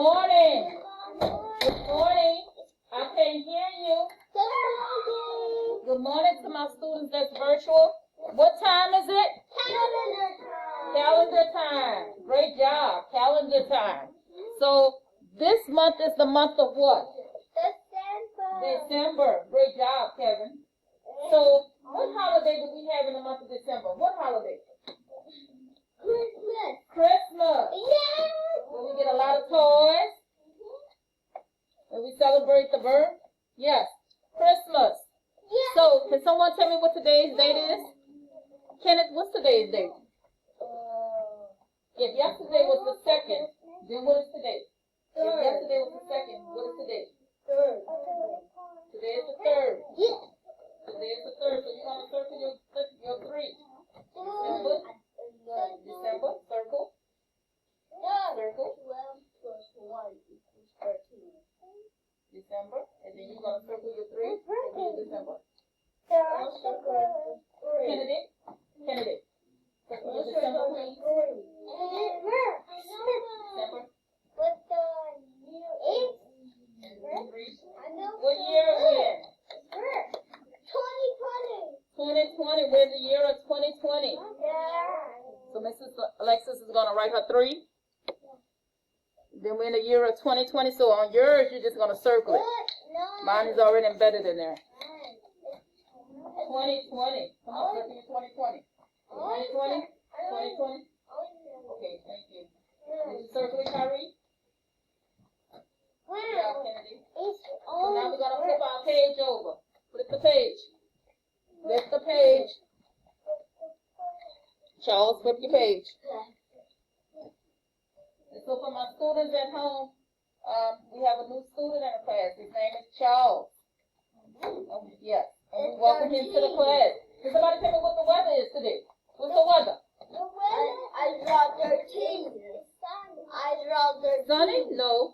morning. Good morning. I can't hear you. Good morning to my students that's virtual. What time is it? Calendar time. Great job. Calendar time. So this month is the month of what? December. Great job, Kevin. So what holiday do we have in the month of December? What holiday? Christmas. Yeah. When we get a lot of toys. And we celebrate the birth. Yes. Christmas. Yeah. So can someone tell me what today's date is? Kenneth, what's today's date? If yesterday was the 2nd, then what is today? If yesterday was the 2nd, what is today? Today is the 3rd. Yeah. Today is the 3rd, so you're going to circle your 3. December, circle. Circle. 12 plus 1 equals 13. December, and then you're going to circle your 3, and then December. Kennedy. Circle your December, please. December. What year are we in? 2020. We're in the year of 2020. So Mrs. Alexis is going to write her 3. Then we're in the year of 2020. So on yours, you're just going to circle it. Mine is already embedded in there. 2020. Come on, circle your 2020. 2020? 2020? Okay, thank you. Did you circle it, Kyrie? Yeah, Kennedy. So now we're going to flip our page over. Flip the page. Lift the page. Charles, flip your page. And so for my students at home, we have a new student in the class. His name is Charles. Yes. And we welcome him to the class. Can somebody tell me what the weather is today? What's the weather? I draw 13. I draw 13. Sunny? No.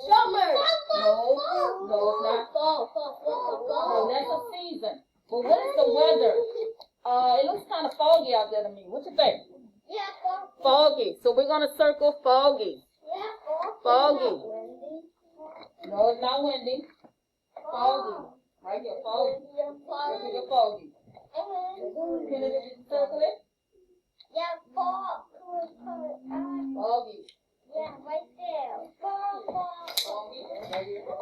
Summer. No, it's not. No, that's a season. But what is the weather? It looks kind of foggy out there to me. What you think? Yeah, Foggy. So we're going to circle foggy. Foggy. No, it's not windy. Foggy. Right here, foggy. Circle your foggy. Can you circle it? Yeah, Foggy. yeah, right there. Foggy. Right here. So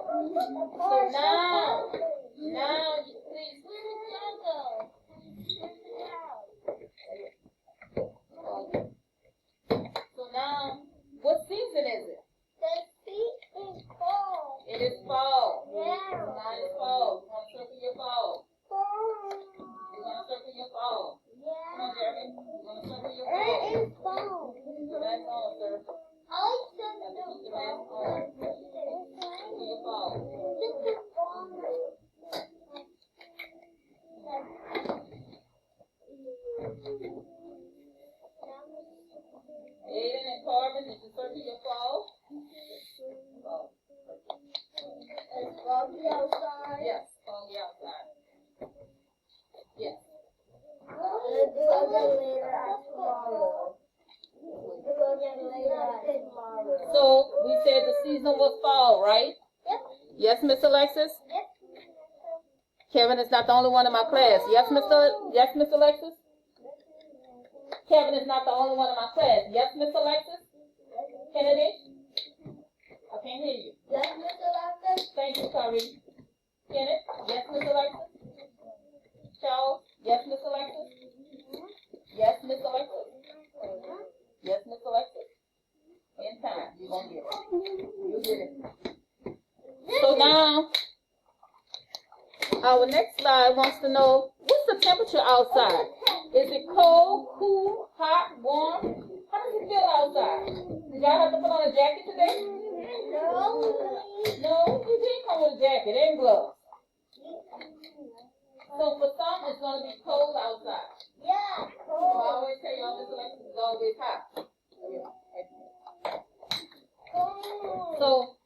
now, please. So now, what season is it? The seat is fall. It is fall. Yeah. Mine is fall. You want to circle your fall. You're going to circle your fall. Come on, Jeremy. You're going to circle your fall. It is fall. Keep your mask on, sir. I like You have to keep your mask on. Circle your fall. Aiden and Corbin, did you circle your fall? Fall. It's foggy outside. Yes, foggy outside. Yes. We'll do it later tomorrow. We'll do it later tomorrow. So we said the season was fall, right? Yep. Yes, Miss Alexis? Yep. Kevin is not the only one in my class. Yes, Miss Alexis? Kevin is not the only one in my class. Yes, Miss Alexis? Kennedy? I can't hear you. Yes, Mr. Lester? Thank you, Kyrie. Kenneth? Yes, Miss Alexis? Charles? Yes, Miss Alexis? Yes, Miss Alexis? Yes, Miss Alexis? In time. You're going to get it. You'll get it. So now, our next slide wants to know, what's the temperature outside? Is it cold, cool, hot, warm? How does it feel outside? Did y'all have to put on a jacket today? No. No, you didn't come with a jacket and gloves. So for some, it's going to be cold outside. Yeah. So I always tell y'all this election is always hot. So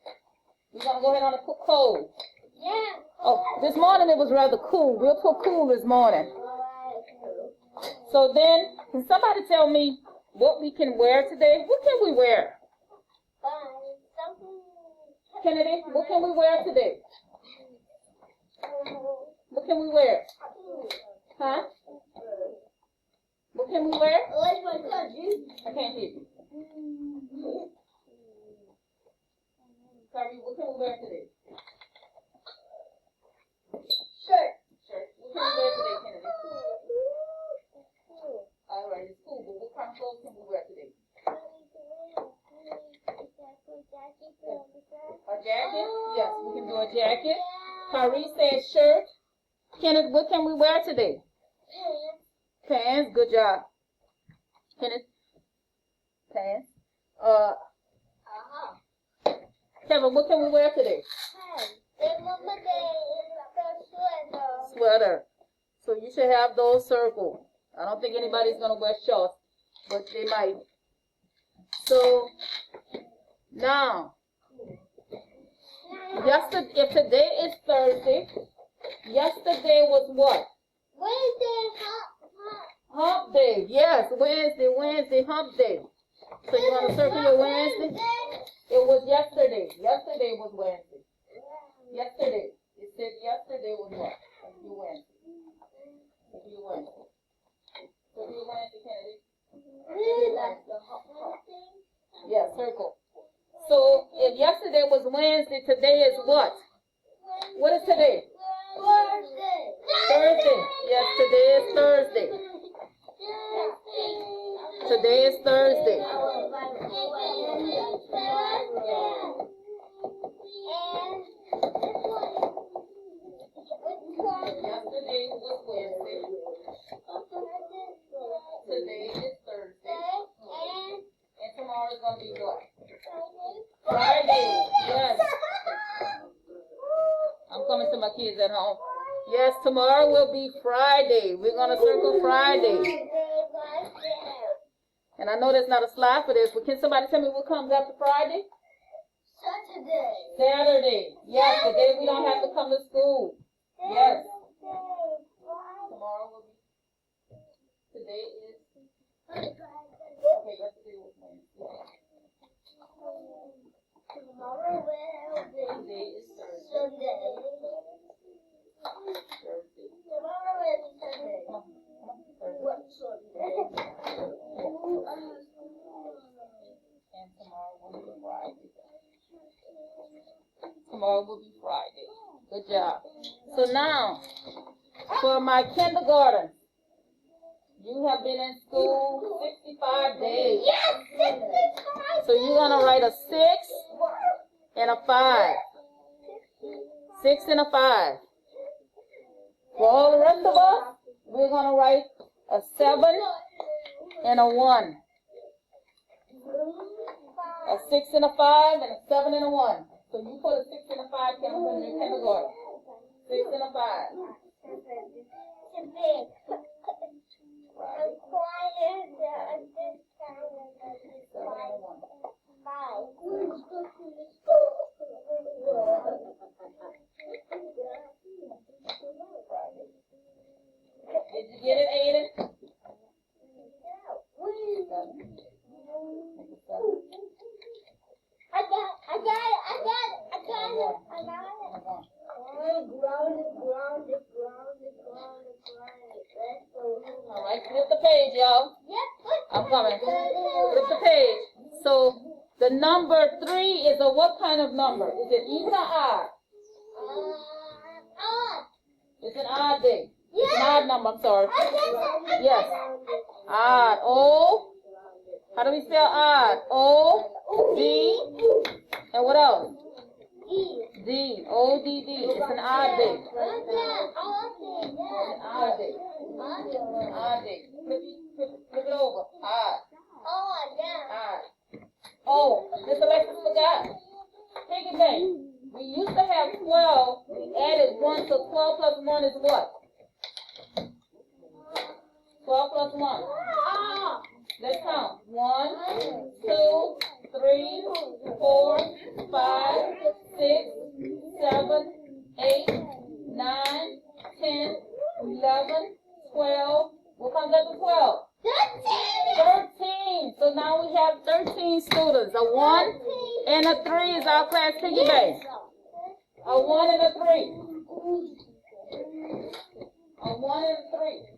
we're going to go ahead on and put cold. Yeah. Oh, this morning it was rather cool. We'll put cool this morning. So then, can somebody tell me what we can wear today? What can we wear? Kennedy, what can we wear today? What can we wear? Huh? What can we wear? I can't hear you. Sorry, what can we wear today? Shirt. What can we wear today, Kennedy? All right, it's cool, but what kind of clothes can we wear today? A jacket? Yes, we can do a jacket. Kyrie said shirt. Kenneth, what can we wear today? Pants. Good job. Kenneth, pants. Kevin, what can we wear today? Sweater. So you should have those circled. I don't think anybody's gonna wear shorts, but they might. So now, yesterday, if today is Thursday, yesterday was what? Hump day. Yes, Wednesday, hump day. So you want to circle your Wednesday? It was yesterday. Yesterday was Wednesday. Yesterday. It said yesterday was what? Your Wednesday. Your Wednesday. So your Wednesday, Kennedy. Yeah, circle. So if yesterday was Wednesday, today is what? What is today? Thursday. Yes, today is Thursday. Today is Thursday. Yesterday was Wednesday. Today is Thursday. And tomorrow is going to be what? Friday. Yes. I'm coming to my kids at home. Yes, tomorrow will be Friday. We're going to circle Friday. And I know there's not a slide for this, but can somebody tell me what comes after Friday? Saturday. Yes, the day we don't have to come to school. Yes. Tomorrow will be. Today is. Okay, yesterday was Wednesday. Today is Thursday. And tomorrow will be Friday. Tomorrow will be Friday. Good job. So now, for my kindergarten, you have been in school 65 days. Yes, 65. So you're going to write a 6 and a 5. 6 and a 5. For all the rest of us, we're going to write a 7 and a 1. A 6 and a 5 and a 7 and a 1. So you put a 6 and a 5 in your kindergarten. 6 and a 5. Right. 7 and a 1. Did you get it, Aiden? I got it. All right, flip the page, y'all. I'm coming. Flip the page. So the number 3 is a what kind of number? Is it even or odd? It's an odd day. It's an odd number, I'm sorry. Yes. Odd. O. How do we spell odd? O-D. And what else? D. O-D-D. It's an odd day. It's an odd day. Odd day. Flip it over. Odd. Odd. Oh, Miss Alexis forgot. Take it back. We used to have 12. We added 1, so 12 plus 1 is what? 12 plus 1. Let's count. 1, 2, 3, 4, 5, 6, 7, 8, 9, 10, 11, 12. What comes after 12? 13. So now we have 13 students. A 1, and a 3 is our class piggy bank. A 1 and a 3. A 1 and a 3.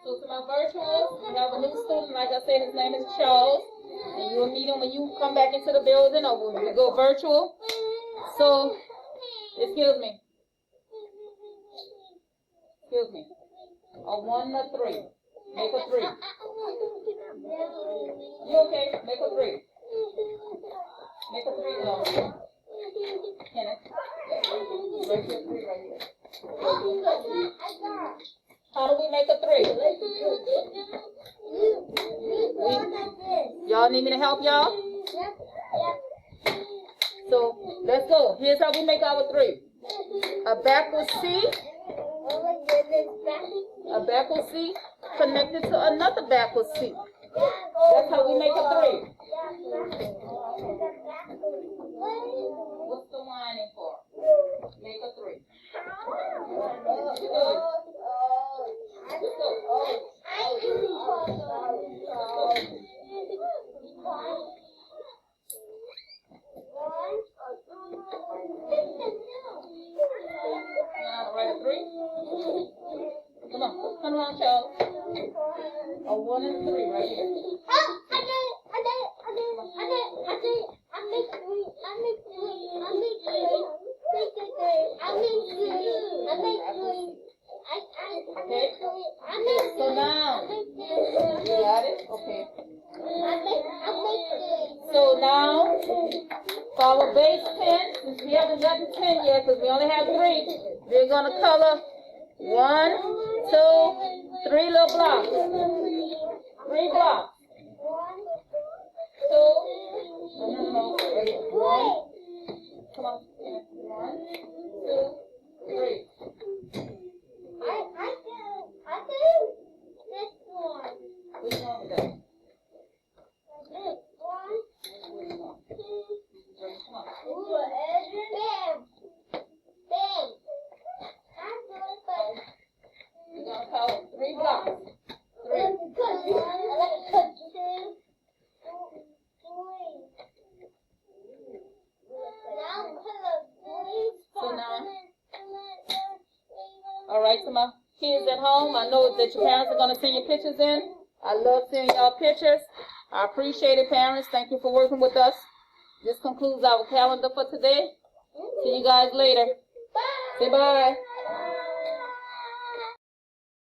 So to my virtuals, we have a new student, like I said, his name is Charles. And you'll meet him when you come back into the building or when we go virtual. So, excuse me. A 1 and a 3. Make a 3. You okay? Make a 3. Make a 3 long. Kenneth. Make your 3 right here. How do we make a 3? Y'all need me to help y'all? So, let's go. Here's how we make our 3. A backward C. A backward C connected to another backward C. That's how we make a 3. What's the lining for? Make a 3. Write a 3. Come on, come on, Charles. A 1 and a 3 right here. Okay. So now, you got it? Okay. So now, for our base 10, since we haven't gotten 10 yet, because we only have 3, we're going to color 1, 2, 3 little blocks. 3 blocks. 2, no, right here. 1, come on, 1, 2, 3. I do this one. Which one was that? This one. Come on. Bam. Bam. We're going to color 3 blocks. 3. So now, all right, so my kids at home, I know that your parents are going to send your pictures in. I love seeing y'all pictures. I appreciate it, parents. Thank you for working with us. This concludes our calendar for today. See you guys later. Bye. Say bye.